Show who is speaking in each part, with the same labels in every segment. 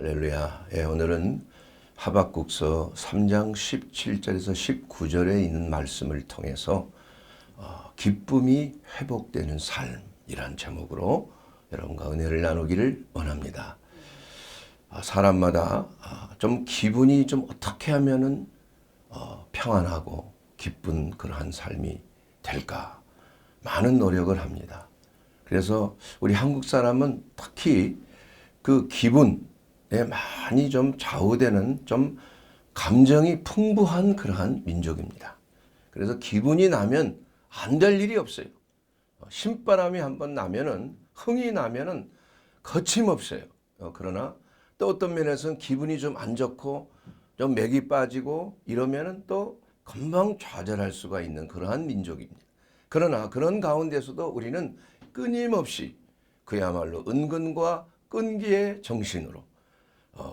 Speaker 1: 할렐루야. 예, 오늘은 하박국서 3장 17절에서 19절에 있는 말씀을 통해서 기쁨이 회복되는 삶이란 제목으로 여러분과 은혜를 나누기를 원합니다. 사람마다 좀 기분이 좀 어떻게 하면은 평안하고 기쁜 그러한 삶이 될까 많은 노력을 합니다. 그래서 우리 한국 사람은 특히 그 기분에 많이 좀 좌우되는 좀 감정이 풍부한 그러한 민족입니다. 그래서 기분이 나면 안 될 일이 없어요. 신바람이 한번 나면은 흥이 나면은 거침없어요. 그러나 또 어떤 면에서는 기분이 좀 안 좋고 좀 맥이 빠지고 이러면은 또 금방 좌절할 수가 있는 그러한 민족입니다. 그러나 그런 가운데서도 우리는 끊임없이 그야말로 은근과 끈기의 정신으로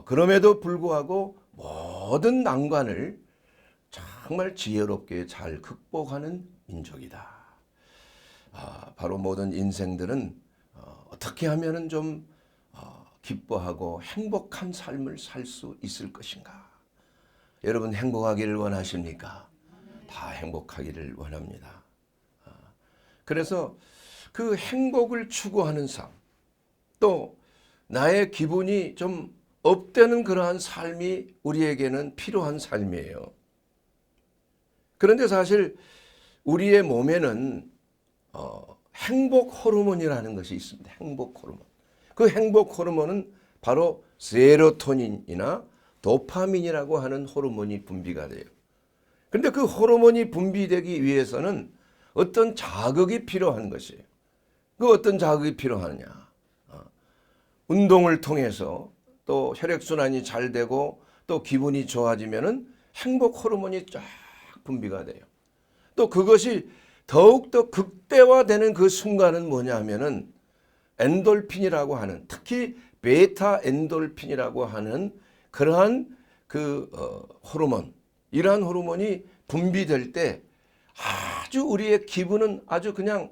Speaker 1: 그럼에도 불구하고 모든 난관을 정말 지혜롭게 잘 극복하는 민족이다. 바로 모든 인생들은 어떻게 하면은 좀 기뻐하고 행복한 삶을 살 수 있을 것인가? 여러분 행복하기를 원하십니까? 다 행복하기를 원합니다. 그래서 그 행복을 추구하는 삶, 또 나의 기분이 좀 업되는 그러한 삶이 우리에게는 필요한 삶이에요. 그런데 사실 우리의 몸에는 행복 호르몬이라는 것이 있습니다. 행복 호르몬. 그 행복 호르몬은 바로 세로토닌이나 도파민이라고 하는 호르몬이 분비가 돼요. 그런데 그 호르몬이 분비되기 위해서는 어떤 자극이 필요한 것이에요. 그 어떤 자극이 필요하느냐? 운동을 통해서 또 혈액순환이 잘 되고 또 기분이 좋아지면은 행복 호르몬이 쫙 분비가 돼요. 또 그것이 더욱더 극대화되는 그 순간은 뭐냐 하면은 엔돌핀이라고 하는, 특히 베타 엔돌핀이라고 하는 그러한 그 호르몬, 이러한 호르몬이 분비될 때 아주 우리의 기분은 아주 그냥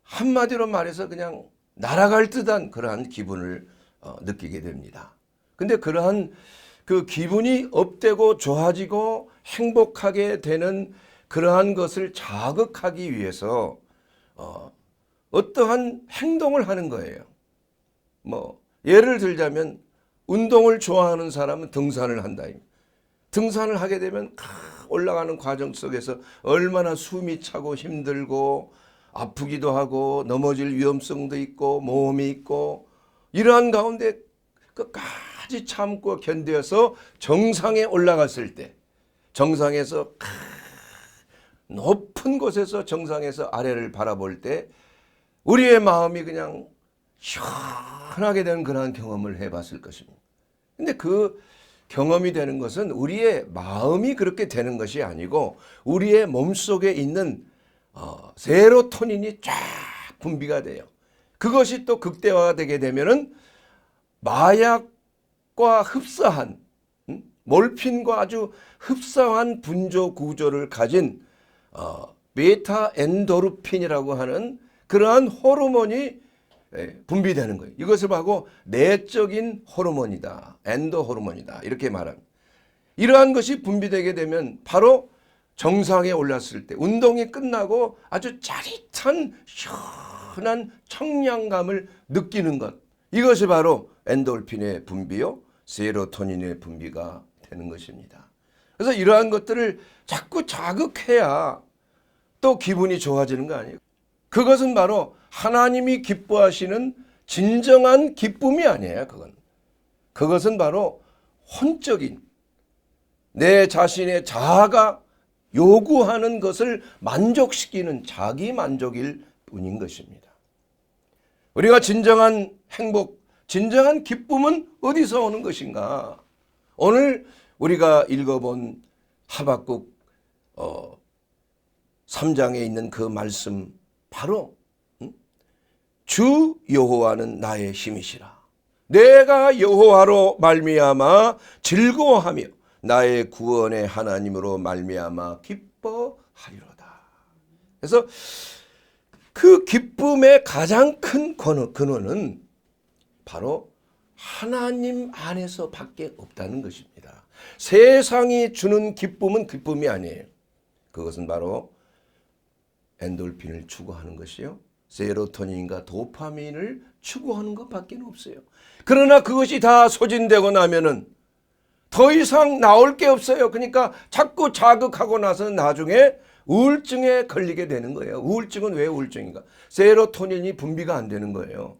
Speaker 1: 한마디로 말해서 그냥 날아갈 듯한 그러한 기분을 느끼게 됩니다. 근데 그러한 그 기분이 업되고 좋아지고 행복하게 되는 그러한 것을 자극하기 위해서 어떠한 행동을 하는 거예요. 뭐 예를 들자면 운동을 좋아하는 사람은 등산을 한다. 등산을 하게 되면 올라가는 과정 속에서 얼마나 숨이 차고 힘들고 아프기도 하고 넘어질 위험성도 있고 모험이 있고 이러한 가운데 끝까지 참고 견뎌서 정상에 올라갔을 때, 정상에서 높은 곳에서 정상에서 아래를 바라볼 때 우리의 마음이 그냥 시원하게 되는 그런 경험을 해봤을 것입니다. 근데 그 경험이 되는 것은 우리의 마음이 그렇게 되는 것이 아니고 우리의 몸속에 있는 세로토닌이 쫙 분비가 돼요. 그것이 또 극대화가 되게 되면은 마약과 흡사한 몰핀과 아주 흡사한 분조 구조를 가진 베타 엔도르핀이라고 하는 그러한 호르몬이 분비되는 거예요. 이것을 하고 내적인 호르몬이다, 엔도 호르몬이다 이렇게 말합니다. 이러한 것이 분비되게 되면 바로 정상에 올랐을 때 운동이 끝나고 아주 짜릿한 시원한 청량감을 느끼는 것, 이것이 바로 엔돌핀의 분비요 세로토닌의 분비가 되는 것입니다. 그래서 이러한 것들을 자꾸 자극해야 또 기분이 좋아지는 거 아니에요. 그것은 바로 하나님이 기뻐하시는 진정한 기쁨이 아니에요. 그것은 바로 혼적인 내 자신의 자아가 요구하는 것을 만족시키는 자기 만족일 뿐인 것입니다. 우리가 진정한 행복, 진정한 기쁨은 어디서 오는 것인가? 오늘 우리가 읽어본 하박국 3장에 있는 그 말씀, 바로 주 여호와는 나의 힘이시라. 내가 여호와로 말미암아 즐거워하며 나의 구원의 하나님으로 말미암아 기뻐하리로다. 그래서 그 기쁨의 가장 큰 근원은 바로 하나님 안에서 밖에 없다는 것입니다. 세상이 주는 기쁨은 기쁨이 아니에요. 그것은 바로 엔돌핀을 추구하는 것이요, 세로토닌과 도파민을 추구하는 것밖에 없어요. 그러나 그것이 다 소진되고 나면은 더 이상 나올 게 없어요. 그러니까 자꾸 자극하고 나서 나중에 우울증에 걸리게 되는 거예요. 우울증은 왜 우울증인가? 세로토닌이 분비가 안 되는 거예요.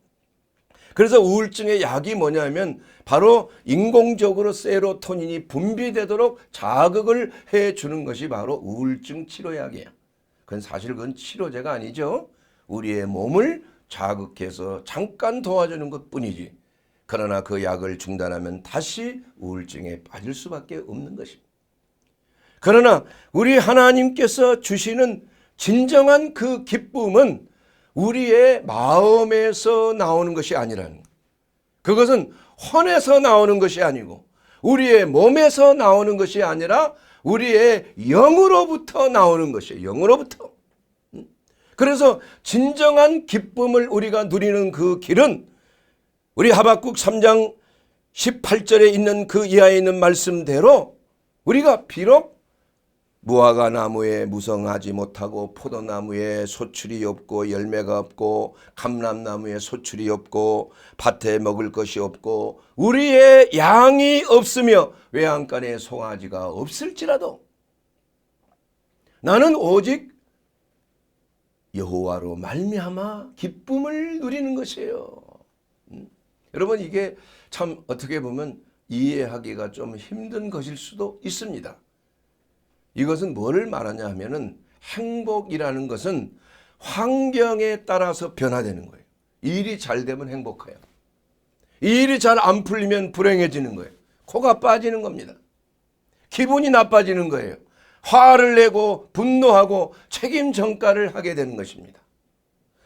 Speaker 1: 그래서 우울증의 약이 뭐냐면 바로 인공적으로 세로토닌이 분비되도록 자극을 해주는 것이 바로 우울증 치료약이에요. 그건 치료제가 아니죠. 우리의 몸을 자극해서 잠깐 도와주는 것뿐이지. 그러나 그 약을 중단하면 다시 우울증에 빠질 수밖에 없는 것입니다. 그러나 우리 하나님께서 주시는 진정한 그 기쁨은 우리의 마음에서 나오는 것이 아니라는 거예요. 그것은 혼에서 나오는 것이 아니고 우리의 몸에서 나오는 것이 아니라 우리의 영으로부터 나오는 것이에요. 영으로부터. 그래서 진정한 기쁨을 우리가 누리는 그 길은 우리 하박국 3장 18절에 있는 그 이하에 있는 말씀대로 우리가 비록 무화과 나무에 무성하지 못하고 포도나무에 소출이 없고 열매가 없고 감람나무에 소출이 없고 밭에 먹을 것이 없고 우리의 양이 없으며 외양간에 송아지가 없을지라도 나는 오직 여호와로 말미암아 기쁨을 누리는 것이에요. 여러분, 이게 참 어떻게 보면 이해하기가 좀 힘든 것일 수도 있습니다. 이것은 뭐를 말하냐 하면은 행복이라는 것은 환경에 따라서 변화되는 거예요. 일이 잘 되면 행복해요. 일이 잘 안 풀리면 불행해지는 거예요. 코가 빠지는 겁니다. 기분이 나빠지는 거예요. 화를 내고 분노하고 책임 전가를 하게 되는 것입니다.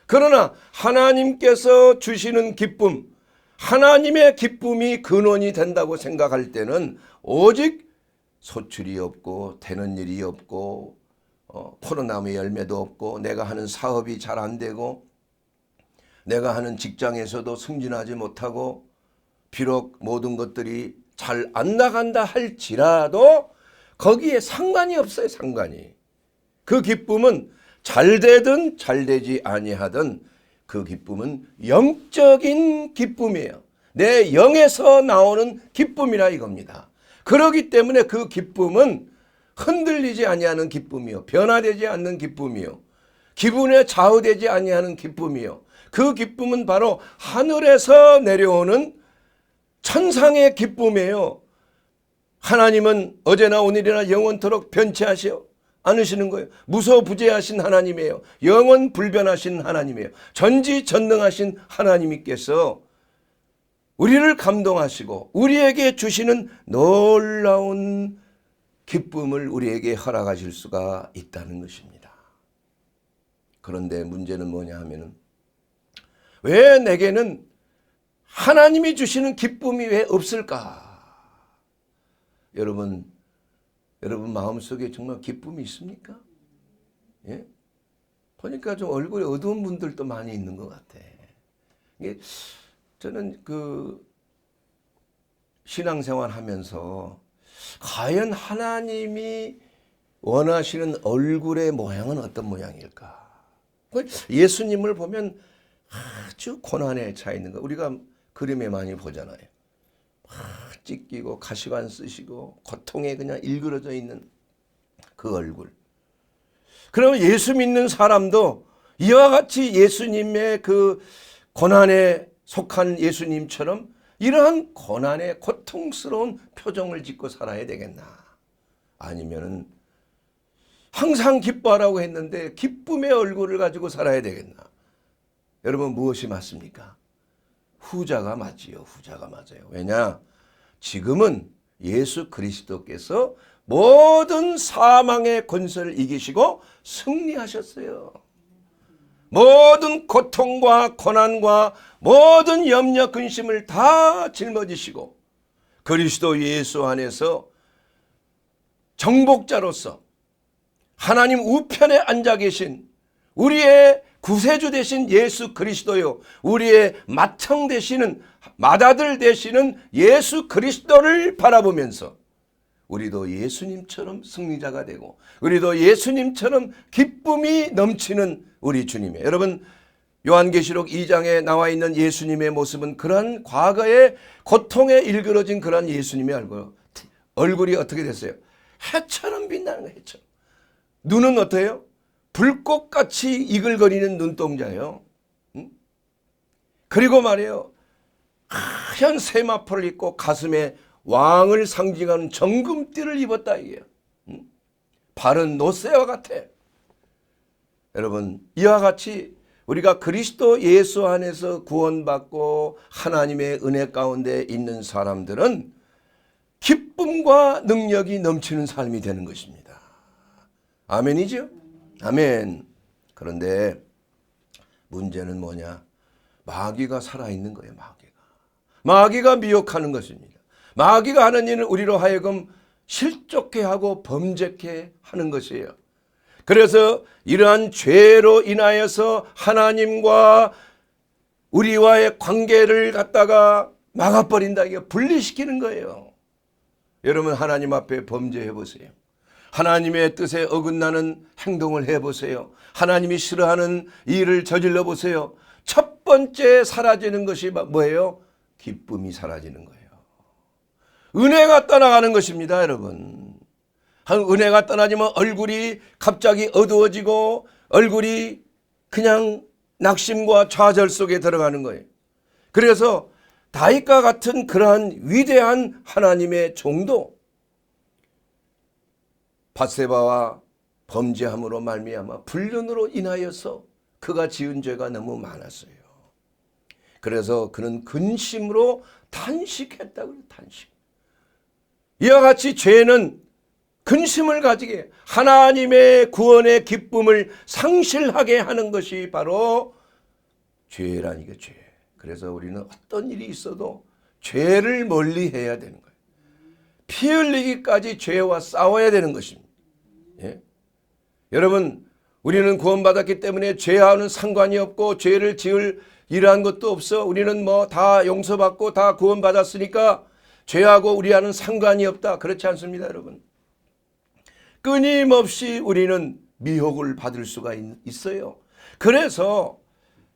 Speaker 1: 그러나 하나님께서 주시는 기쁨, 하나님의 기쁨이 근원이 된다고 생각할 때는 오직 소출이 없고 되는 일이 없고 포도나무 열매도 없고 내가 하는 사업이 잘 안 되고 내가 하는 직장에서도 승진하지 못하고 비록 모든 것들이 잘 안 나간다 할지라도 거기에 상관이 없어요. 상관이. 그 기쁨은 잘 되든 잘 되지 아니하든 그 기쁨은 영적인 기쁨이에요. 내 영에서 나오는 기쁨이라 이겁니다. 그렇기 때문에 그 기쁨은 흔들리지 아니하는 기쁨이요, 변화되지 않는 기쁨이요, 기분에 좌우되지 아니하는 기쁨이요, 그 기쁨은 바로 하늘에서 내려오는 천상의 기쁨이에요. 하나님은 어제나 오늘이나 영원토록 변치 않으시는 거예요. 무소부재하신 하나님이에요. 영원 불변하신 하나님이에요. 전지전능하신 하나님께서 우리를 감동하시고 우리에게 주시는 놀라운 기쁨을 우리에게 허락하실 수가 있다는 것입니다. 그런데 문제는 뭐냐 하면은 왜 내게는 하나님이 주시는 기쁨이 왜 없을까? 여러분 마음속에 정말 기쁨이 있습니까? 예? 보니까 좀 얼굴이 어두운 분들도 많이 있는 것 같아. 이게 저는 그 신앙생활 하면서 과연 하나님이 원하시는 얼굴의 모양은 어떤 모양일까? 예수님을 보면 아주 고난에 차 있는 거 우리가 그림에 많이 보잖아요. 찢기고 가시관 쓰시고 고통에 그냥 일그러져 있는 그 얼굴. 그러면 예수 믿는 사람도 이와 같이 예수님의 그 고난에 속한 예수님처럼 이러한 고난의 고통스러운 표정을 짓고 살아야 되겠나? 아니면은 항상 기뻐하라고 했는데 기쁨의 얼굴을 가지고 살아야 되겠나? 여러분 무엇이 맞습니까? 후자가 맞지요. 후자가 맞아요. 왜냐? 지금은 예수 그리스도께서 모든 사망의 권세를 이기시고 승리하셨어요. 모든 고통과 고난과 모든 염려 근심을 다 짊어지시고 그리스도 예수 안에서 정복자로서 하나님 우편에 앉아 계신 우리의 구세주 되신 예수 그리스도요, 우리의 맏형 되시는 맏아들 되시는 예수 그리스도를 바라보면서 우리도 예수님처럼 승리자가 되고 우리도 예수님처럼 기쁨이 넘치는 우리 주님의, 여러분 요한계시록 2장에 나와 있는 예수님의 모습은 그러한 과거의 고통에 일그러진 그러한 예수님의 얼굴이 어떻게 됐어요? 해처럼 빛나는 거예요. 해처럼. 눈은 어때요? 불꽃같이 이글거리는 눈동자예요. 그리고 말이에요, 하얀 세마포를 입고 가슴에 왕을 상징하는 정금띠를 입었다 이게요. 발은 노새와 같아. 여러분, 이와 같이 우리가 그리스도 예수 안에서 구원받고 하나님의 은혜 가운데 있는 사람들은 기쁨과 능력이 넘치는 삶이 되는 것입니다. 아멘이죠? 아멘. 그런데 문제는 뭐냐? 마귀가 살아있는 거예요. 마귀가 미혹하는 것입니다. 마귀가 하는 일은 우리로 하여금 실족해 하고 범죄케 하는 것이에요. 그래서 이러한 죄로 인하여서 하나님과 우리와의 관계를 갖다가 막아버린다. 이게 분리시키는 거예요. 여러분, 하나님 앞에 범죄해 보세요. 하나님의 뜻에 어긋나는 행동을 해보세요. 하나님이 싫어하는 일을 저질러 보세요. 첫 번째 사라지는 것이 뭐예요? 기쁨이 사라지는 거예요. 은혜가 떠나가는 것입니다, 여러분. 은혜가 떠나지면 얼굴이 갑자기 어두워지고 얼굴이 그냥 낙심과 좌절 속에 들어가는 거예요. 그래서 다윗과 같은 그러한 위대한 하나님의 종도 밧세바와 범죄함으로 말미암아 불륜으로 인하여서 그가 지은 죄가 너무 많았어요. 그래서 그는 근심으로 탄식했다고요. 탄식. 이와 같이 죄는 근심을 가지게, 하나님의 구원의 기쁨을 상실하게 하는 것이 바로 죄라니까, 죄. 그래서 우리는 어떤 일이 있어도 죄를 멀리해야 되는 거예요. 피 흘리기까지 죄와 싸워야 되는 것입니다. 예? 여러분, 우리는 구원받았기 때문에 죄와는 상관이 없고 죄를 지을 이러한 것도 없어. 우리는 뭐 다 용서받고 다 구원받았으니까 죄하고 우리와는 상관이 없다. 그렇지 않습니다, 여러분. 끊임없이 우리는 미혹을 받을 수가 있어요. 그래서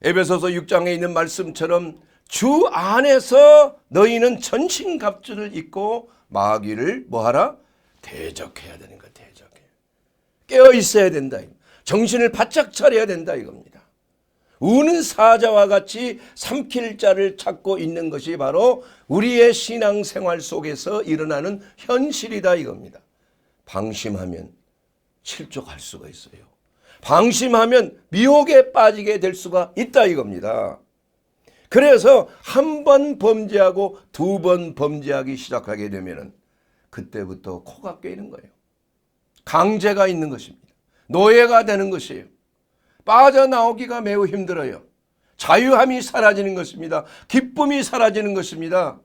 Speaker 1: 에베소서 6장에 있는 말씀처럼 주 안에서 너희는 전신갑주를 입고 마귀를 뭐하라? 대적해야 되는 거야. 대적해. 깨어 있어야 된다. 정신을 바짝 차려야 된다 이겁니다. 우는 사자와 같이 삼킬 자를 찾고 있는 것이 바로 우리의 신앙생활 속에서 일어나는 현실이다 이겁니다. 방심하면 실족할 수가 있어요. 방심하면 미혹에 빠지게 될 수가 있다 이겁니다. 그래서 한 번 범죄하고 두 번 범죄하기 시작하게 되면 그때부터 코가 깨는 거예요. 강제가 있는 것입니다. 노예가 되는 것이에요. 빠져나오기가 매우 힘들어요. 자유함이 사라지는 것입니다. 기쁨이 사라지는 것입니다.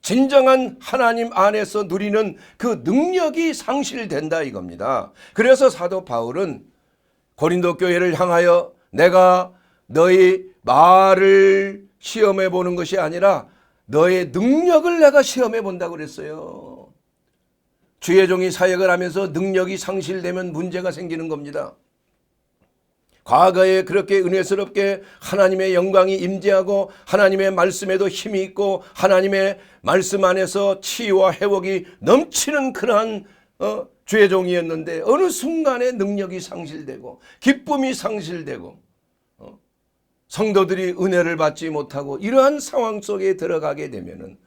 Speaker 1: 진정한 하나님 안에서 누리는 그 능력이 상실된다 이겁니다. 그래서 사도 바울은 고린도 교회를 향하여 내가 너희 말을 시험해 보는 것이 아니라 너의 능력을 내가 시험해 본다고 그랬어요. 주의 종이 사역을 하면서 능력이 상실되면 문제가 생기는 겁니다. 과거에 그렇게 은혜스럽게 하나님의 영광이 임재하고 하나님의 말씀에도 힘이 있고 하나님의 말씀 안에서 치유와 회복이 넘치는 그러한 주의 종이었는데 어느 순간에 능력이 상실되고 기쁨이 상실되고 성도들이 은혜를 받지 못하고 이러한 상황 속에 들어가게 되면은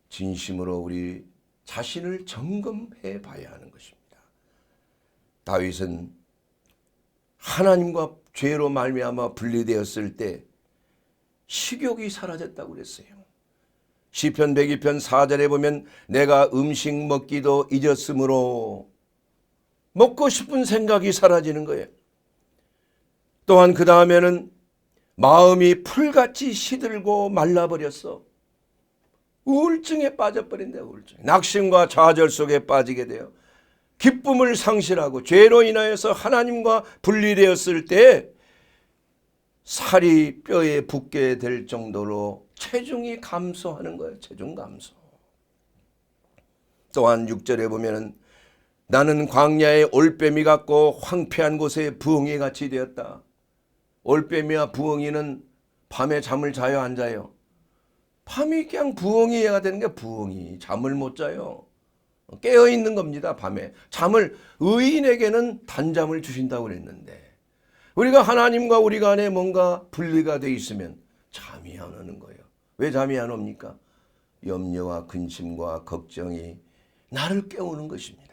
Speaker 1: 진심으로 우리 자신을 점검해 봐야 하는 것입니다. 다윗은 하나님과 죄로 말미암아 분리되었을 때 식욕이 사라졌다고 그랬어요. 시편 102편 4절에 보면 내가 음식 먹기도 잊었으므로 먹고 싶은 생각이 사라지는 거예요. 또한 그 다음에는 마음이 풀같이 시들고 말라버렸어. 우울증에 빠져버린다. 우울증. 낙심과 좌절 속에 빠지게 돼요. 기쁨을 상실하고 죄로 인하여서 하나님과 분리되었을 때 살이 뼈에 붙게 될 정도로 체중이 감소하는 거예요. 체중 감소. 또한 6절에 보면은 나는 광야의 올빼미 같고 황폐한 곳에 부엉이 같이 되었다. 올빼미와 부엉이는 밤에 잠을 자요, 안 자요? 밤이 그냥 부엉이가 되는 게 부엉이. 잠을 못 자요. 깨어 있는 겁니다. 밤에. 잠을 의인에게는 단잠을 주신다고 그랬는데 우리가 하나님과 우리 간에 뭔가 분리가 돼 있으면 잠이 안 오는 거예요. 왜 잠이 안 옵니까? 염려와 근심과 걱정이 나를 깨우는 것입니다.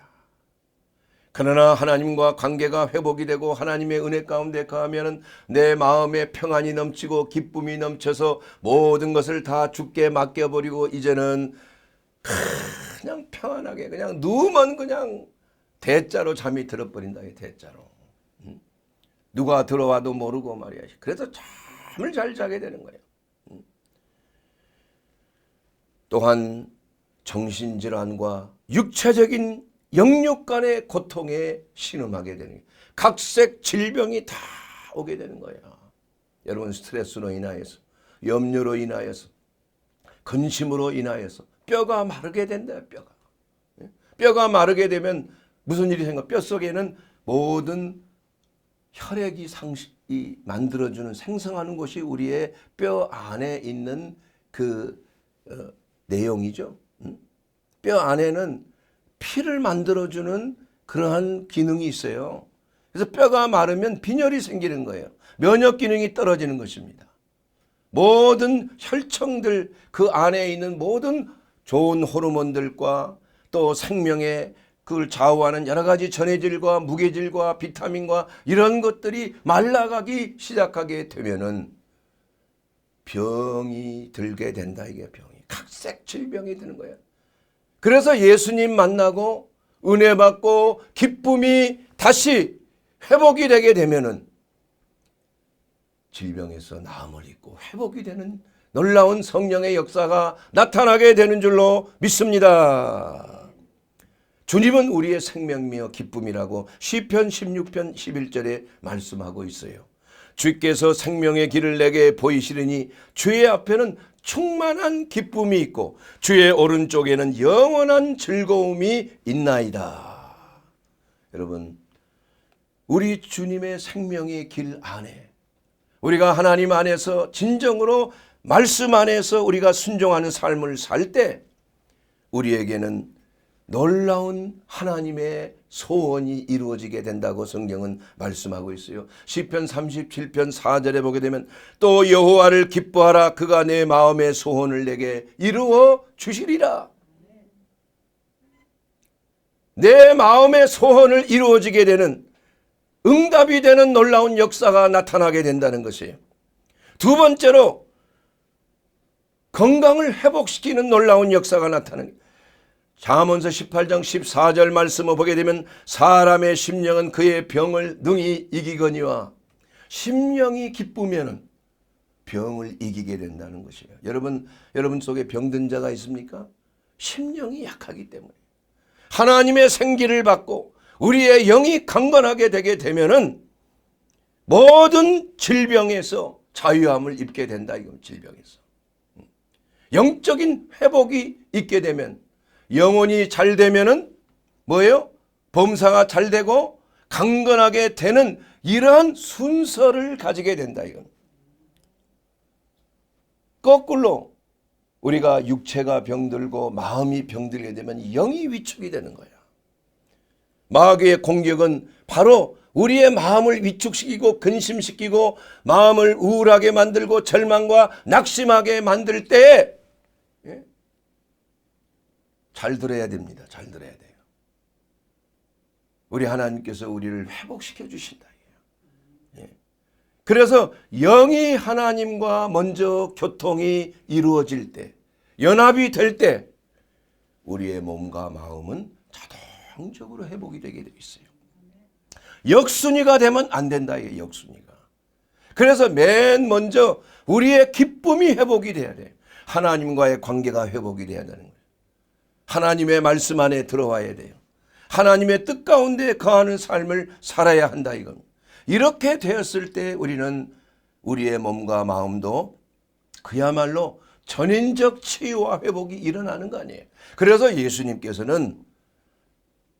Speaker 1: 그러나 하나님과 관계가 회복이 되고 하나님의 은혜 가운데 거하면 내 마음에 평안이 넘치고 기쁨이 넘쳐서 모든 것을 다 주께 맡겨버리고 이제는 그냥 평안하게 그냥 누우면 그냥 대자로 잠이 들어버린다. 대자로. 누가 들어와도 모르고 말이야. 그래서 잠을 잘 자게 되는 거예요. 또한 정신질환과 육체적인 영육 간의 고통에 신음하게 되는 거예요. 각색 질병이 다 오게 되는 거예요. 여러분 스트레스로 인하여서 염려로 인하여서 근심으로 인하여서 뼈가 마르게 된다. 뼈가 마르게 되면 무슨 일이 생겨? 뼛속에는 모든 혈액이 만들어주는 생성하는 것이 우리의 뼈 안에 있는 그 내용이죠. 뼈 안에는 피를 만들어주는 그러한 기능이 있어요. 그래서 뼈가 마르면 빈혈이 생기는 거예요. 면역 기능이 떨어지는 것입니다. 모든 혈청들 그 안에 있는 모든 좋은 호르몬들과 또 생명의 그걸 좌우하는 여러 가지 전해질과 무게질과 비타민과 이런 것들이 말라가기 시작하게 되면은 병이 들게 된다. 이게 병이 각색 질병이 드는 거예요. 그래서 예수님 만나고 은혜 받고 기쁨이 다시 회복이 되게 되면은 질병에서 나음을 입고 회복이 되는 놀라운 성령의 역사가 나타나게 되는 줄로 믿습니다. 주님은 우리의 생명이며 기쁨이라고 시편 16편 11절에 말씀하고 있어요. 주께서 생명의 길을 내게 보이시리니 주의 앞에는 충만한 기쁨이 있고 주의 오른쪽에는 영원한 즐거움이 있나이다. 여러분, 우리 주님의 생명의 길 안에 우리가 하나님 안에서 진정으로 말씀 안에서 우리가 순종하는 삶을 살 때 우리에게는 놀라운 하나님의 소원이 이루어지게 된다고 성경은 말씀하고 있어요. 시편 37편 4절에 보게 되면 또 여호와를 기뻐하라. 그가 내 마음의 소원을 내게 이루어 주시리라. 내 마음의 소원을 이루어지게 되는 응답이 되는 놀라운 역사가 나타나게 된다는 것이에요. 두 번째로 건강을 회복시키는 놀라운 역사가 나타나는 거예요. 잠언서 18장 14절 말씀을 보게 되면 사람의 심령은 그의 병을 능히 이기거니와 심령이 기쁘면 병을 이기게 된다는 것이에요. 여러분 속에 병든 자가 있습니까? 심령이 약하기 때문에 하나님의 생기를 받고 우리의 영이 강건하게 되게 되면은 모든 질병에서 자유함을 입게 된다. 이건 질병에서 영적인 회복이 있게 되면 영혼이 잘 되면은 뭐예요? 범사가 잘 되고 강건하게 되는 이러한 순서를 가지게 된다. 이건 거꾸로 우리가 육체가 병들고 마음이 병들게 되면 영이 위축이 되는 거야. 마귀의 공격은 바로 우리의 마음을 위축시키고 근심시키고 마음을 우울하게 만들고 절망과 낙심하게 만들 때 잘 들어야 됩니다. 잘 들어야 돼요. 우리 하나님께서 우리를 회복시켜 주신다. 그래서 영이 하나님과 먼저 교통이 이루어질 때, 연합이 될 때 우리의 몸과 마음은 자동적으로 회복이 되게 되어 있어요. 역순위가 되면 안 된다. 이게 역순위가. 그래서 맨 먼저 우리의 기쁨이 회복이 돼야 돼요. 하나님과의 관계가 회복이 돼야 되는 거예요. 하나님의 말씀 안에 들어와야 돼요. 하나님의 뜻 가운데 거하는 삶을 살아야 한다. 이겁니다. 이렇게 되었을 때 우리는 우리의 몸과 마음도 그야말로 전인적 치유와 회복이 일어나는 거 아니에요. 그래서 예수님께서는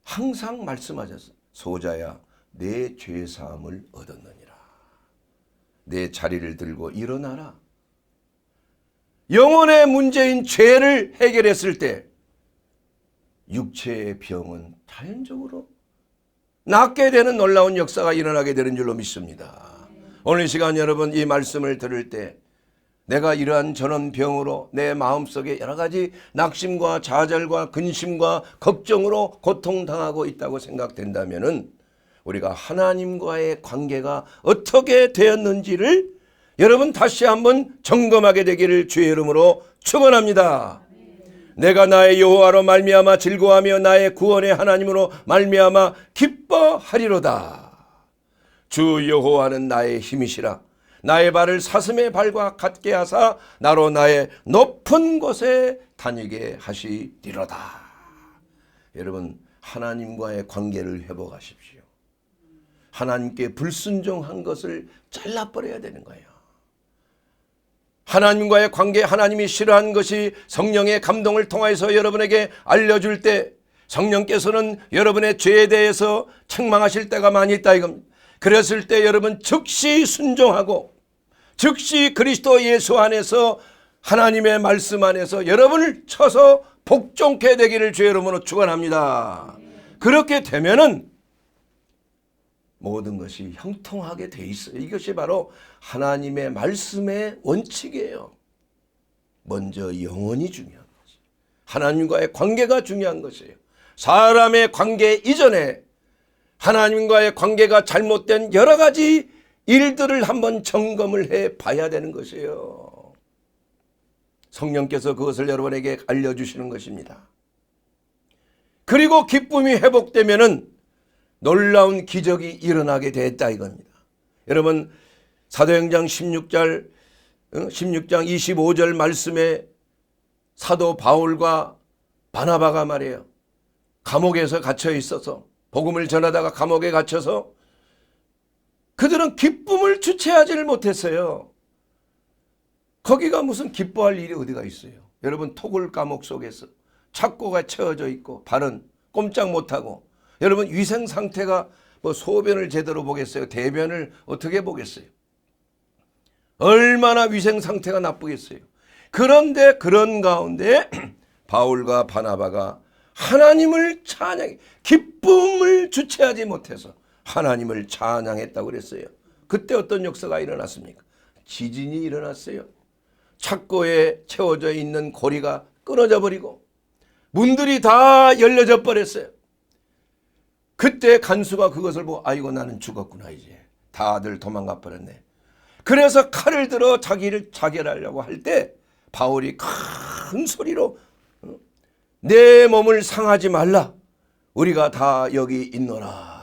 Speaker 1: 항상 말씀하셨어요. 소자야, 내 죄사함을 얻었느니라. 내 자리를 들고 일어나라. 영혼의 문제인 죄를 해결했을 때 육체의 병은 자연적으로 낫게 되는 놀라운 역사가 일어나게 되는 줄로 믿습니다. 오늘 이 시간 여러분 이 말씀을 들을 때 내가 이러한 저런 병으로 내 마음속에 여러 가지 낙심과 좌절과 근심과 걱정으로 고통당하고 있다고 생각된다면은 우리가 하나님과의 관계가 어떻게 되었는지를 여러분 다시 한번 점검하게 되기를 주의 이름으로 축원합니다. 내가 나의 여호와로 말미암아 즐거워하며 나의 구원의 하나님으로 말미암아 기뻐하리로다. 주 여호와는 나의 힘이시라. 나의 발을 사슴의 발과 같게 하사 나로 나의 높은 곳에 다니게 하시리로다. 여러분 하나님과의 관계를 회복하십시오. 하나님께 불순종한 것을 잘라버려야 되는 거예요. 하나님과의 관계, 하나님이 싫어한 것이 성령의 감동을 통해서 여러분에게 알려줄 때 성령께서는 여러분의 죄에 대해서 책망하실 때가 많이 있다 이겁니다. 그랬을 때 여러분 즉시 순종하고 즉시 그리스도 예수 안에서 하나님의 말씀 안에서 여러분을 쳐서 복종케 되기를 주의 이름으로 축원합니다. 그렇게 되면은 모든 것이 형통하게 돼 있어요. 이것이 바로 하나님의 말씀의 원칙이에요. 먼저 영혼이 중요한 거지. 하나님과의 관계가 중요한 것이에요. 사람의 관계 이전에 하나님과의 관계가 잘못된 여러 가지 일들을 한번 점검을 해 봐야 되는 것이에요. 성령께서 그것을 여러분에게 알려주시는 것입니다. 그리고 기쁨이 회복되면은 놀라운 기적이 일어나게 됐다 이겁니다. 여러분 사도행전 16장 25절 말씀에 사도 바울과 바나바가 말이에요. 감옥에서 갇혀 있어서 복음을 전하다가 감옥에 갇혀서 그들은 기쁨을 주체하지를 못했어요. 거기가 무슨 기뻐할 일이 어디가 있어요. 여러분 토굴 감옥 속에서 착고가 채워져 있고 발은 꼼짝 못하고 여러분 위생 상태가 뭐 소변을 제대로 보겠어요? 대변을 어떻게 보겠어요? 얼마나 위생 상태가 나쁘겠어요? 그런데 그런 가운데 바울과 바나바가 하나님을 찬양, 기쁨을 주체하지 못해서 하나님을 찬양했다고 그랬어요. 그때 어떤 역사가 일어났습니까? 지진이 일어났어요. 착고에 채워져 있는 고리가 끊어져 버리고 문들이 다 열려져 버렸어요. 그때 간수가 그것을 보고 아이고 나는 죽었구나 이제 다들 도망가 버렸네. 그래서 칼을 들어 자기를 자결하려고 할 때 바울이 큰 소리로 내 몸을 상하지 말라. 우리가 다 여기 있노라.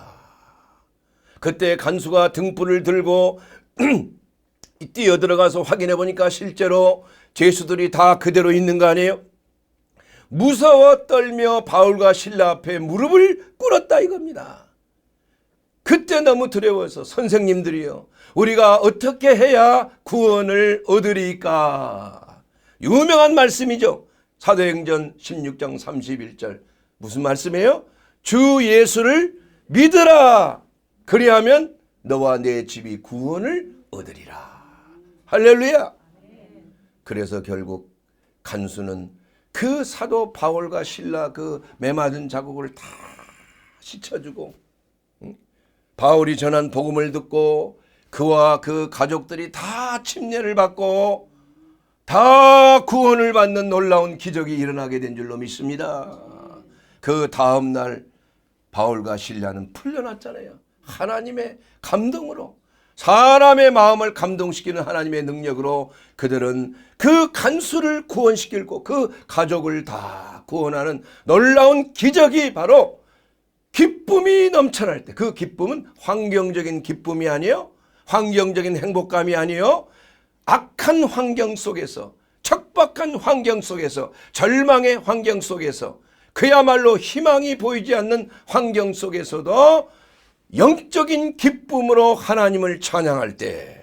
Speaker 1: 그때 간수가 등불을 들고 뛰어들어가서 확인해 보니까 실제로 죄수들이 다 그대로 있는 거 아니에요? 무서워 떨며 바울과 실라 앞에 무릎을 꿇었다 이겁니다. 그때 너무 두려워서 선생님들이요 우리가 어떻게 해야 구원을 얻으리까? 유명한 말씀이죠. 사도행전 16장 31절 무슨 말씀이에요? 주 예수를 믿으라. 그리하면 너와 내 집이 구원을 얻으리라. 할렐루야. 그래서 결국 간수는 그 사도 바울과 실라 그 매맞은 자국을 다 씻어주고 바울이 전한 복음을 듣고 그와 그 가족들이 다 침례를 받고 다 구원을 받는 놀라운 기적이 일어나게 된 줄로 믿습니다. 그 다음 날 바울과 실라는 풀려났잖아요. 하나님의 감동으로 사람의 마음을 감동시키는 하나님의 능력으로 그들은 그 간수를 구원시키고 그 가족을 다 구원하는 놀라운 기적이 바로 기쁨이 넘쳐날 때 그 기쁨은 환경적인 기쁨이 아니에요. 환경적인 행복감이 아니에요. 악한 환경 속에서 척박한 환경 속에서 절망의 환경 속에서 그야말로 희망이 보이지 않는 환경 속에서도 영적인 기쁨으로 하나님을 찬양할 때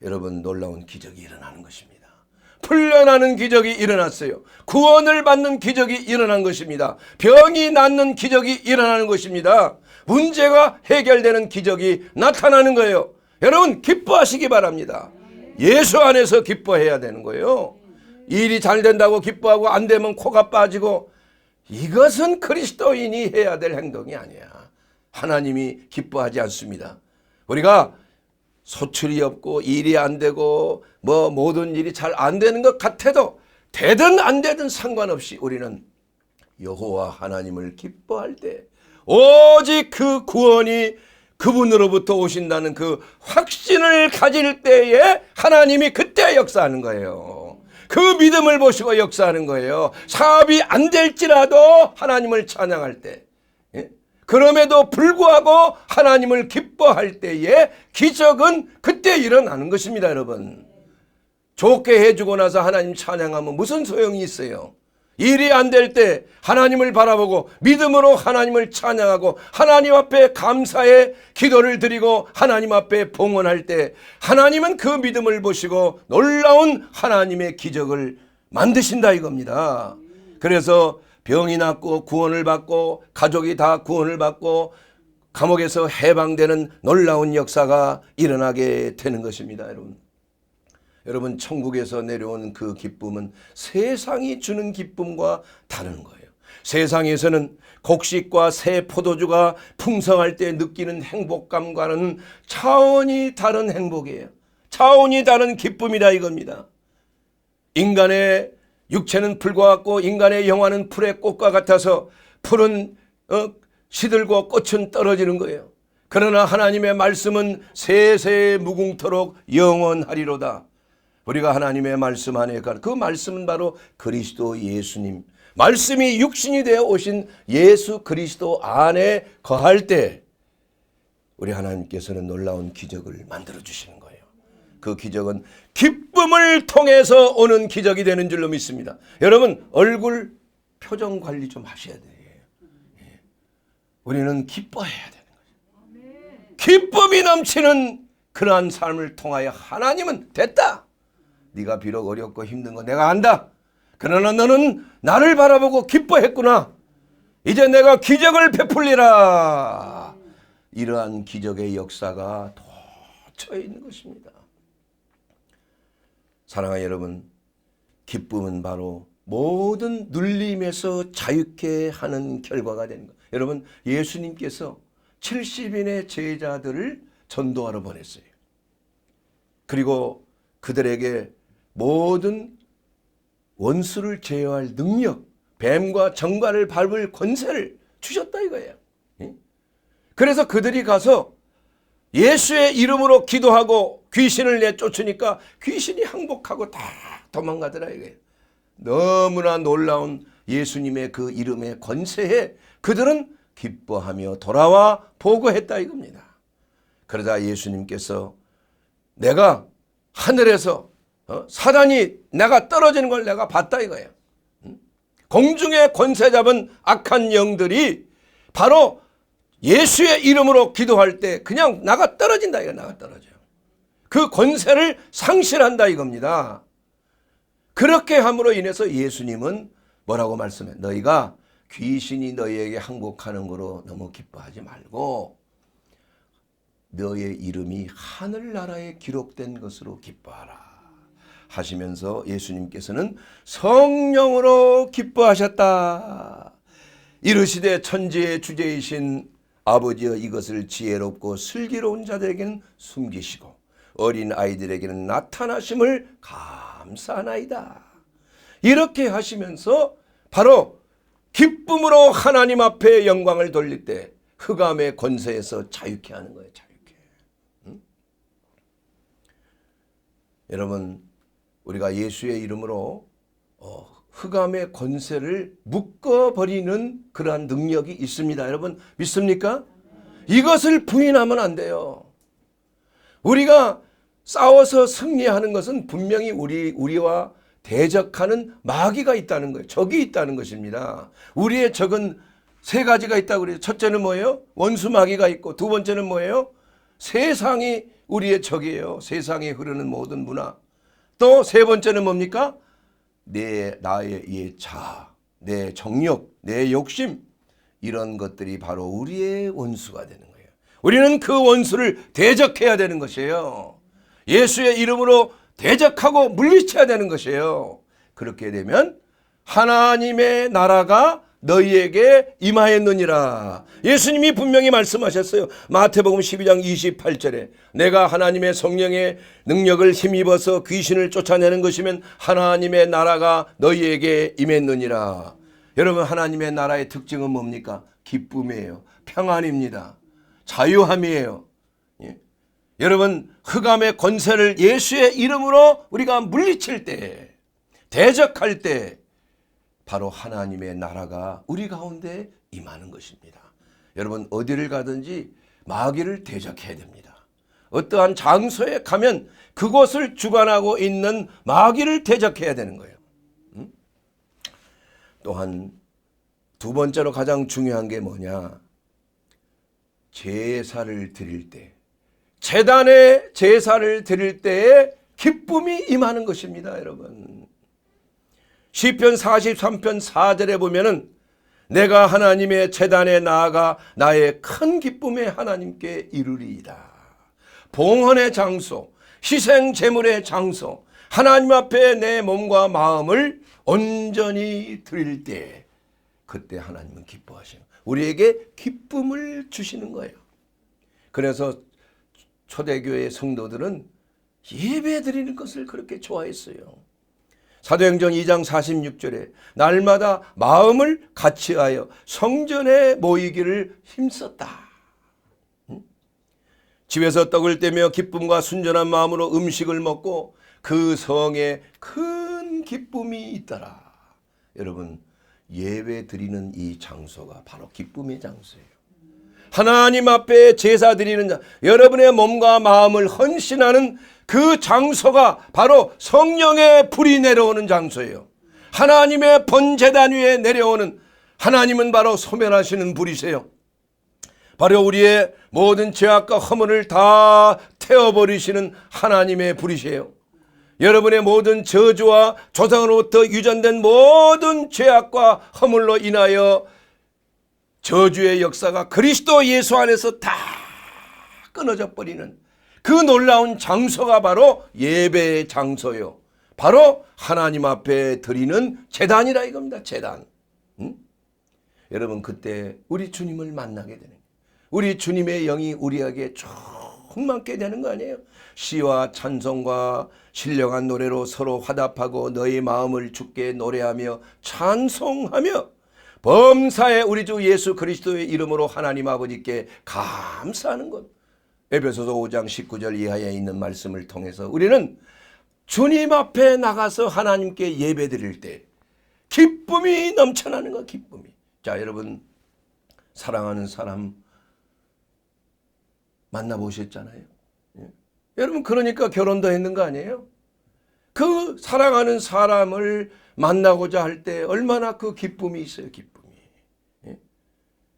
Speaker 1: 여러분 놀라운 기적이 일어나는 것입니다. 풀려나는 기적이 일어났어요. 구원을 받는 기적이 일어난 것입니다. 병이 낫는 기적이 일어나는 것입니다. 문제가 해결되는 기적이 나타나는 거예요. 여러분 기뻐하시기 바랍니다. 예수 안에서 기뻐해야 되는 거예요. 일이 잘 된다고 기뻐하고 안 되면 코가 빠지고, 이것은 그리스도인이 해야 될 행동이 아니야. 하나님이 기뻐하지 않습니다. 우리가 소출이 없고 일이 안 되고 모든 일이 잘 안 되는 것 같아도 되든 안 되든 상관없이 우리는 여호와 하나님을 기뻐할 때, 오직 그 구원이 그분으로부터 오신다는 그 확신을 가질 때에 하나님이 그때 역사하는 거예요. 그 믿음을 보시고 역사하는 거예요. 사업이 안 될지라도 하나님을 찬양할 때, 그럼에도 불구하고 하나님을 기뻐할 때에 기적은 그때 일어나는 것입니다. 여러분, 좋게 해주고 나서 하나님 찬양하면 무슨 소용이 있어요? 일이 안 될 때 하나님을 바라보고 믿음으로 하나님을 찬양하고 하나님 앞에 감사의 기도를 드리고 하나님 앞에 봉헌할 때 하나님은 그 믿음을 보시고 놀라운 하나님의 기적을 만드신다 이겁니다. 그래서 병이 낫고 구원을 받고 가족이 다 구원을 받고 감옥에서 해방되는 놀라운 역사가 일어나게 되는 것입니다. 여러분 천국에서 내려온 그 기쁨은 세상이 주는 기쁨과 다른 거예요. 세상에서는 곡식과 새 포도주가 풍성할 때 느끼는 행복감과는 차원이 다른 행복이에요. 차원이 다른 기쁨이다 이겁니다. 인간의 육체는 풀과 같고 인간의 영혼은 풀의 꽃과 같아서 풀은 시들고 꽃은 떨어지는 거예요. 그러나 하나님의 말씀은 세세 무궁토록 영원하리로다. 우리가 하나님의 말씀 안에 그 말씀은 바로 그리스도 예수님, 말씀이 육신이 되어 오신 예수 그리스도 안에 거할 때 우리 하나님께서는 놀라운 기적을 만들어 주시는 거예요. 그 기적은 기쁨을 통해서 오는 기적이 되는 줄로 믿습니다. 여러분 얼굴 표정 관리 좀 하셔야 돼요. 우리는 기뻐해야 되는 거죠. 기쁨이 넘치는 그러한 삶을 통하여 하나님은 됐다. 네가 비록 어렵고 힘든 거 내가 안다. 그러나 너는 나를 바라보고 기뻐했구나. 이제 내가 기적을 베풀리라. 이러한 기적의 역사가 도처에 있는 것입니다. 사랑하는 여러분, 기쁨은 바로 모든 눌림에서 자유케 하는 결과가 되는 것. 여러분, 예수님께서 70인의 제자들을 전도하러 보냈어요. 그리고 그들에게 모든 원수를 제어할 능력, 뱀과 정갈을 밟을 권세를 주셨다 이거예요. 그래서 그들이 가서 예수의 이름으로 기도하고 귀신을 내쫓으니까 귀신이 항복하고 다 도망가더라 이거예요. 너무나 놀라운 예수님의 그 이름의 권세에 그들은 기뻐하며 돌아와 보고했다 이겁니다. 그러자 예수님께서 내가 하늘에서 사단이 내가 떨어지는 걸 내가 봤다 이거예요. 공중에 권세 잡은 악한 영들이 바로 예수의 이름으로 기도할 때 그냥 나가 떨어진다 이거. 나가 떨어져요. 그 권세를 상실한다 이겁니다. 그렇게 함으로 인해서 예수님은 뭐라고 말씀해? 너희가 귀신이 너희에게 항복하는 거로 너무 기뻐하지 말고 너의 이름이 하늘나라에 기록된 것으로 기뻐하라 하시면서 예수님께서는 성령으로 기뻐하셨다. 이르시되 천지의 주제이신 아버지여 이것을 지혜롭고 슬기로운 자들에게는 숨기시고 어린 아이들에게는 나타나심을 감사하나이다. 이렇게 하시면서 바로 기쁨으로 하나님 앞에 영광을 돌릴 때 흑암의 권세에서 자유케 하는 거예요. 자유케. 여러분 우리가 예수의 이름으로 흑암의 권세를 묶어버리는 그러한 능력이 있습니다. 여러분 믿습니까? 이것을 부인하면 안 돼요. 우리가 싸워서 승리하는 것은 분명히 우리와 대적하는 마귀가 있다는 거예요. 적이 있다는 것입니다. 우리의 적은 세 가지가 있다고 그래요. 첫째는 뭐예요? 원수 마귀가 있고 두 번째는 뭐예요? 세상이 우리의 적이에요. 세상에 흐르는 모든 문화. 또 세 번째는 뭡니까? 나의 이 자아, 내 정욕, 내 욕심, 이런 것들이 바로 우리의 원수가 되는 거예요. 우리는 그 원수를 대적해야 되는 것이에요. 예수의 이름으로 대적하고 물리쳐야 되는 것이에요. 그렇게 되면 하나님의 나라가 너희에게 임하였느니라. 예수님이 분명히 말씀하셨어요. 마태복음 12장 28절에 내가 하나님의 성령의 능력을 힘입어서 귀신을 쫓아내는 것이면 하나님의 나라가 너희에게 임했느니라. 여러분, 하나님의 나라의 특징은 뭡니까? 기쁨이에요. 평안입니다. 자유함이에요. 예? 여러분, 흑암의 권세를 예수의 이름으로 우리가 물리칠 때, 대적할 때 바로 하나님의 나라가 우리 가운데 임하는 것입니다. 여러분, 어디를 가든지 마귀를 대적해야 됩니다. 어떠한 장소에 가면 그곳을 주관하고 있는 마귀를 대적해야 되는 거예요. 또한 두 번째로 가장 중요한 게 뭐냐? 제사를 드릴 때, 제단에 제사를 드릴 때에 기쁨이 임하는 것입니다. 여러분, 시편 43편 4절에 보면은 내가 하나님의 제단에 나아가 나의 큰 기쁨에 하나님께 이르리이다. 봉헌의 장소, 희생 제물의 장소, 하나님 앞에 내 몸과 마음을 온전히 드릴 때, 그때 하나님은 기뻐하시는, 우리에게 기쁨을 주시는 거예요. 그래서 초대교회 성도들은 예배 드리는 것을 그렇게 좋아했어요. 사도행전 2장 46절에 날마다 마음을 같이하여 성전에 모이기를 힘썼다. 집에서 떡을 떼며 기쁨과 순전한 마음으로 음식을 먹고 그 성에 큰 기쁨이 있더라. 여러분, 예배 드리는 이 장소가 바로 기쁨의 장소예요. 하나님 앞에 제사 드리는 여러분의 몸과 마음을 헌신하는 그 장소가 바로 성령의 불이 내려오는 장소예요. 하나님의 번제단 위에 내려오는, 하나님은 바로 소멸하시는 불이세요. 바로 우리의 모든 죄악과 허물을 다 태워버리시는 하나님의 불이세요. 여러분의 모든 저주와 조상으로부터 유전된 모든 죄악과 허물로 인하여 저주의 역사가 그리스도 예수 안에서 다 끊어져 버리는 그 놀라운 장소가 바로 예배의 장소요. 바로 하나님 앞에 드리는 제단이라 이겁니다. 제단. 여러분, 그때 우리 주님을 만나게 되는 거예요. 우리 주님의 영이 우리에게 충만케 되는 거 아니에요? 시와 찬송과 신령한 노래로 서로 화답하고 너희 마음을 주께 노래하며 찬송하며 범사에 우리 주 예수 그리스도의 이름으로 하나님 아버지께 감사하는 것. 에베소서 5장 19절 이하에 있는 말씀을 통해서 우리는 주님 앞에 나가서 하나님께 예배 드릴 때 기쁨이 넘쳐나는 것, 기쁨이. 자, 여러분, 사랑하는 사람 만나보셨잖아요. 예? 여러분, 그러니까 결혼도 했는 거 아니에요? 그 사랑하는 사람을 만나고자 할 때 얼마나 그 기쁨이 있어요, 기쁨이. 예?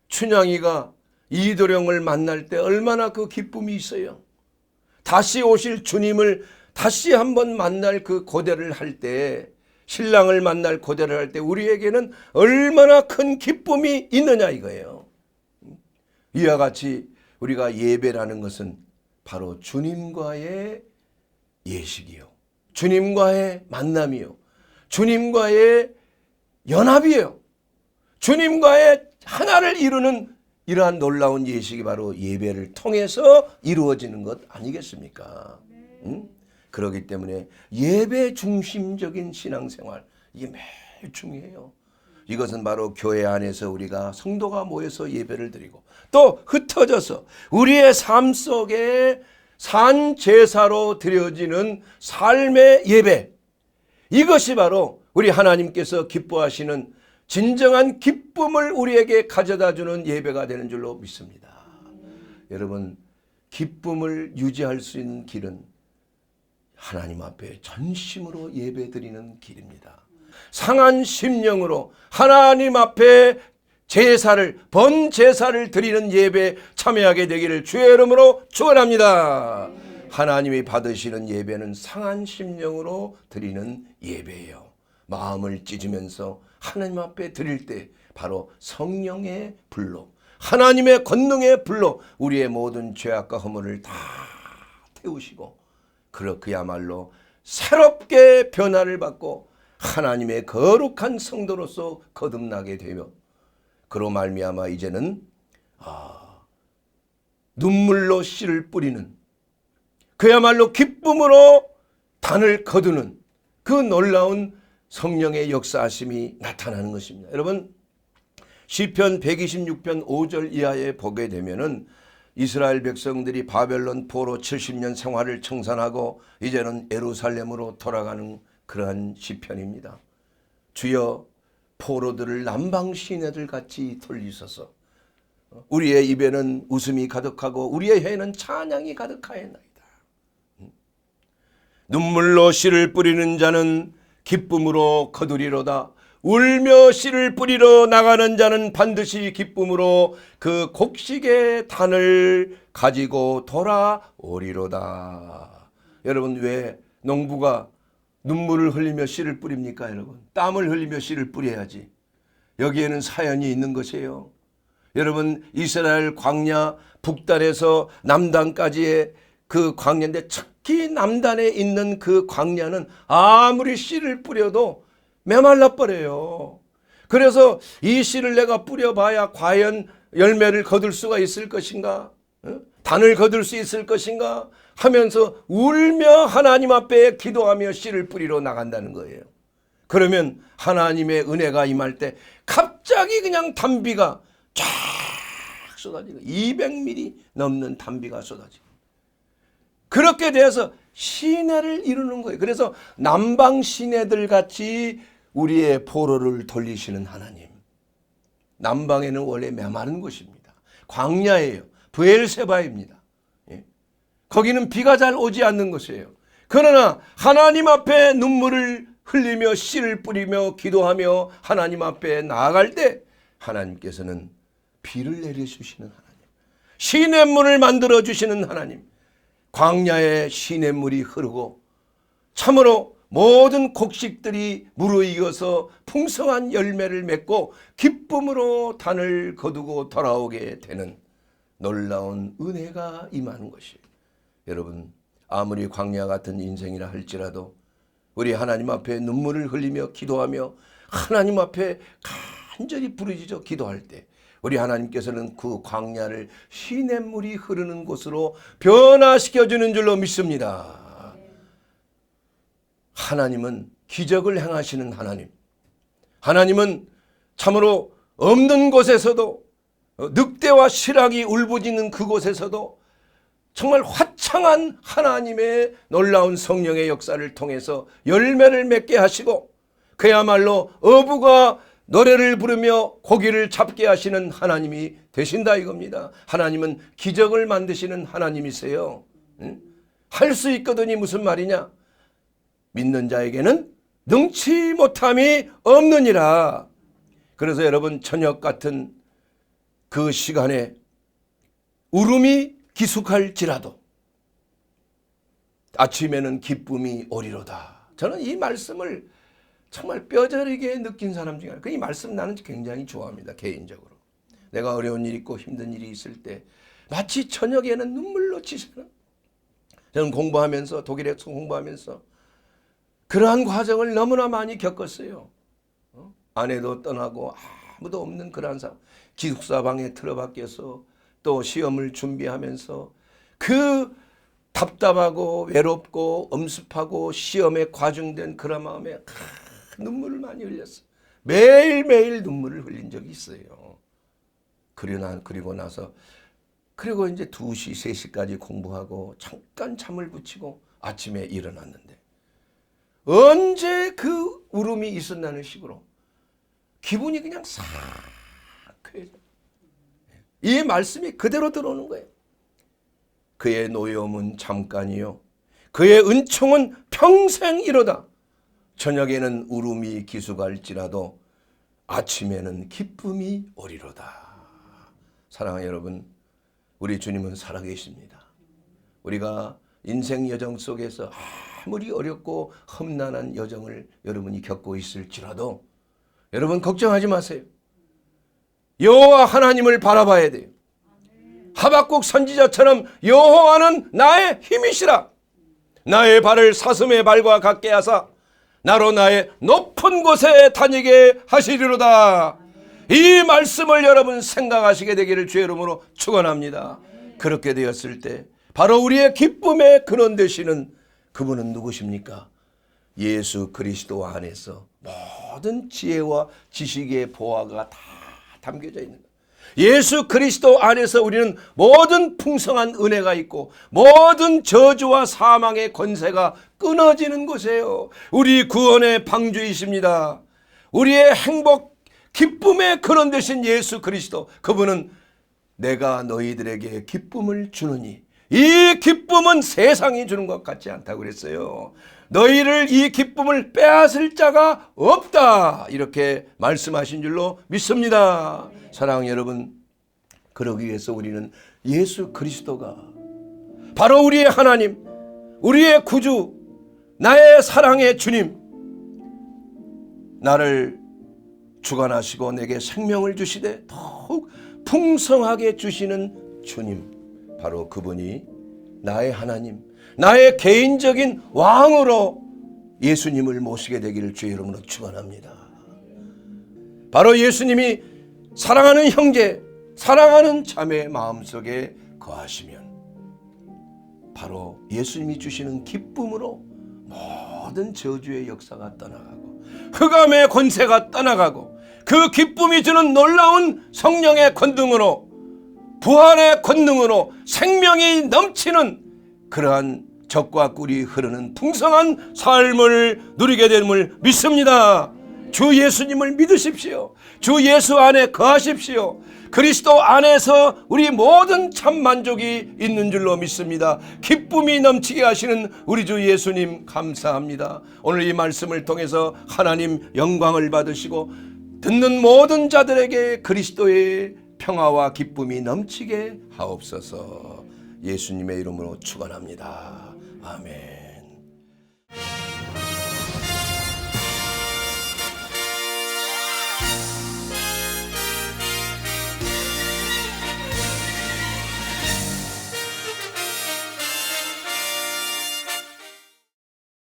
Speaker 1: 춘향이가 이도령을 만날 때 얼마나 그 기쁨이 있어요. 다시 오실 주님을 다시 한번 만날 그 고대를 할 때, 신랑을 만날 고대를 할 때 우리에게는 얼마나 큰 기쁨이 있느냐 이거예요. 이와 같이 우리가 예배라는 것은 바로 주님과의 예식이요, 주님과의 만남이요, 주님과의 연합이에요. 주님과의 하나를 이루는 이러한 놀라운 예식이 바로 예배를 통해서 이루어지는 것 아니겠습니까? 그렇기 때문에 예배 중심적인 신앙생활, 이게 매우 중요해요. 이것은 바로 교회 안에서 우리가 성도가 모여서 예배를 드리고 또 흩어져서 우리의 삶 속에 산 제사로 드려지는 삶의 예배, 이것이 바로 우리 하나님께서 기뻐하시는 진정한 기쁨을 우리에게 가져다주는 예배가 되는 줄로 믿습니다. 여러분, 기쁨을 유지할 수 있는 길은 하나님 앞에 전심으로 예배드리는 길입니다. 상한 심령으로 하나님 앞에 제사를, 번제사를 드리는 예배에 참여하게 되기를 주의 이름으로 축원합니다. 하나님이 받으시는 예배는 상한 심령으로 드리는 예배예요. 마음을 찢으면서 하나님 앞에 드릴 때 바로 성령의 불로, 하나님의 권능의 불로 우리의 모든 죄악과 허물을 다 태우시고 그야말로 새롭게 변화를 받고 하나님의 거룩한 성도로서 거듭나게 되며, 그로 말미암아 이제는 눈물로 씨를 뿌리는, 그야말로 기쁨으로 단을 거두는 그 놀라운 성령의 역사하심이 나타나는 것입니다. 여러분, 시편 126편 5절 이하에 보게 되면은 이스라엘 백성들이 바벨론 포로 70년 생활을 청산하고 이제는 예루살렘으로 돌아가는 그러한 시편입니다. 주여, 포로들을 남방 시내들 같이 돌리소서. 우리의 입에는 웃음이 가득하고 우리의 혀에는 찬양이 가득하였나이다. 눈물로 씨를 뿌리는 자는 기쁨으로 거두리로다. 울며 씨를 뿌리러 나가는 자는 반드시 기쁨으로 그 곡식의 단을 가지고 돌아오리로다. 여러분, 왜 농부가 눈물을 흘리며 씨를 뿌립니까? 여러분, 땀을 흘리며 씨를 뿌려야지. 여기에는 사연이 있는 것이에요. 여러분, 이스라엘 광야 북단에서 남단까지의 그 광야인데, 특히 남단에 있는 그 광야는 아무리 씨를 뿌려도 메말라 버려요. 그래서 이 씨를 내가 뿌려봐야 과연 열매를 거둘 수가 있을 것인가? 단을 거둘 수 있을 것인가? 하면서 울며 하나님 앞에 기도하며 씨를 뿌리러 나간다는 거예요. 그러면 하나님의 은혜가 임할 때 갑자기 그냥 단비가 쫙 쏟아지고 200mm 넘는 단비가 쏟아지고, 그렇게 돼서 시내를 이루는 거예요. 그래서 남방 시내들 같이 우리의 포로를 돌리시는 하나님. 남방에는 원래 메마른 곳입니다. 광야예요. 브엘세바입니다. 거기는 비가 잘 오지 않는 곳이에요. 그러나 하나님 앞에 눈물을 흘리며 씨를 뿌리며 기도하며 하나님 앞에 나아갈 때 하나님께서는 비를 내려주시는 하나님, 시냇물을 만들어주시는 하나님, 광야에 시냇물이 흐르고 참으로 모든 곡식들이 무르익어서 풍성한 열매를 맺고 기쁨으로 단을 거두고 돌아오게 되는 놀라운 은혜가 임하는 것이에요. 여러분, 아무리 광야 같은 인생이라 할지라도 우리 하나님 앞에 눈물을 흘리며 기도하며 하나님 앞에 간절히 부르짖어 기도할 때 우리 하나님께서는 그 광야를 시냇물이 흐르는 곳으로 변화시켜주는 줄로 믿습니다. 하나님은 기적을 행하시는 하나님, 하나님은 참으로 없는 곳에서도, 늑대와 실악이 울부짖는 그곳에서도 정말 화창한 하나님의 놀라운 성령의 역사를 통해서 열매를 맺게 하시고, 그야말로 어부가 노래를 부르며 고기를 잡게 하시는 하나님이 되신다 이겁니다. 하나님은 기적을 만드시는 하나님이세요. 할 수 있거든이 무슨 말이냐? 믿는 자에게는 능치 못함이 없느니라. 그래서 여러분, 저녁 같은 그 시간에 울음이 기숙할지라도 아침에는 기쁨이 오리로다. 저는 이 말씀을 정말 뼈저리게 느낀 사람 중에 하나. 이 말씀 나는 굉장히 좋아합니다. 개인적으로. 내가 어려운 일 있고 힘든 일이 있을 때 마치 저녁에는 눈물로 치시는, 저는 공부하면서, 독일에서 공부하면서 그러한 과정을 너무나 많이 겪었어요. 아내도 떠나고 아무도 없는 그러한 상황, 기숙사 방에 틀어박혀서 또 시험을 준비하면서 그 답답하고 외롭고 엄습하고 시험에 과중된 그런 마음에 눈물을 많이 흘렸어요. 매일매일 눈물을 흘린 적이 있어요. 그리고 나서 이제 2시, 3시까지 공부하고 잠깐 잠을 붙이고 아침에 일어났는데 언제 그 울음이 있었나는 식으로 기분이 그냥 상쾌해져. 이 말씀이 그대로 들어오는 거예요. 그의 노여움은 잠깐이요, 그의 은총은 평생이로다. 저녁에는 울음이 기숙할지라도 아침에는 기쁨이 오리로다. 사랑하는 여러분, 우리 주님은 살아계십니다. 우리가 인생 여정 속에서 아무리 어렵고 험난한 여정을 여러분이 겪고 있을지라도 여러분 걱정하지 마세요. 여호와 하나님을 바라봐야 돼요. 하박국 선지자처럼 여호와는 나의 힘이시라. 나의 발을 사슴의 발과 같게 하사 나로 나의 높은 곳에 다니게 하시리로다. 이 말씀을 여러분 생각하시게 되기를 주의 이름으로 축원합니다. 그렇게 되었을 때 바로 우리의 기쁨의 근원 되시는 그분은 누구십니까? 예수 그리스도 안에서 모든 지혜와 지식의 보화가 다 담겨져 있는 거예요. 예수 그리스도 안에서 우리는 모든 풍성한 은혜가 있고 모든 저주와 사망의 권세가 끊어지는 곳이에요. 우리 구원의 방주이십니다. 우리의 행복, 기쁨의 근원 되신 예수 그리스도, 그분은 내가 너희들에게 기쁨을 주느니 이 기쁨은 세상이 주는 것 같지 않다고 그랬어요. 너희를 이 기쁨을 빼앗을 자가 없다, 이렇게 말씀하신 줄로 믿습니다. 사랑하는 여러분, 그러기 위해서 우리는 예수 그리스도가 바로 우리의 하나님, 우리의 구주, 나의 사랑의 주님, 나를 주관하시고 내게 생명을 주시되 더욱 풍성하게 주시는 주님, 바로 그분이 나의 하나님, 나의 개인적인 왕으로 예수님을 모시게 되기를 주의 이름으로 축원합니다. 바로 예수님이 사랑하는 형제, 사랑하는 자매의 마음속에 거하시면 바로 예수님이 주시는 기쁨으로 모든 저주의 역사가 떠나가고 흑암의 권세가 떠나가고 그 기쁨이 주는 놀라운 성령의 권능으로, 부활의 권능으로 생명이 넘치는 그러한 젖과 꿀이 흐르는 풍성한 삶을 누리게 됨을 믿습니다. 주 예수님을 믿으십시오. 주 예수 안에 거하십시오. 그리스도 안에서 우리 모든 참 만족이 있는 줄로 믿습니다. 기쁨이 넘치게 하시는 우리 주 예수님 감사합니다. 오늘 이 말씀을 통해서 하나님 영광을 받으시고 듣는 모든 자들에게 그리스도의 평화와 기쁨이 넘치게 하옵소서. 예수님의 이름으로 축원합니다. 아멘.